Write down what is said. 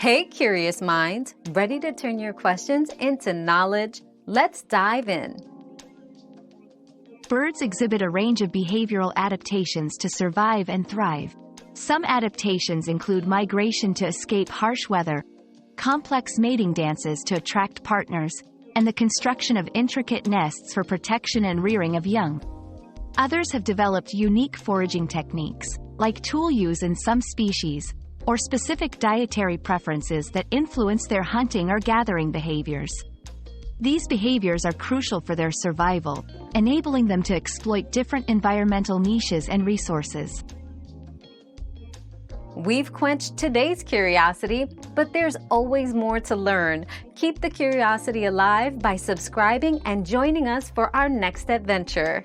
Hey, curious minds, ready to turn your questions into knowledge? Let's dive in. Birds exhibit a range of behavioral adaptations to survive and thrive. Some adaptations include migration to escape harsh weather, complex mating dances to attract partners, and the construction of intricate nests for protection and rearing of young. Others have developed unique foraging techniques, like tool use in some species, or specific dietary preferences that influence their hunting or gathering behaviors. These behaviors are crucial for their survival, enabling them to exploit different environmental niches and resources. We've quenched today's curiosity, but there's always more to learn. Keep the curiosity alive by subscribing and joining us for our next adventure.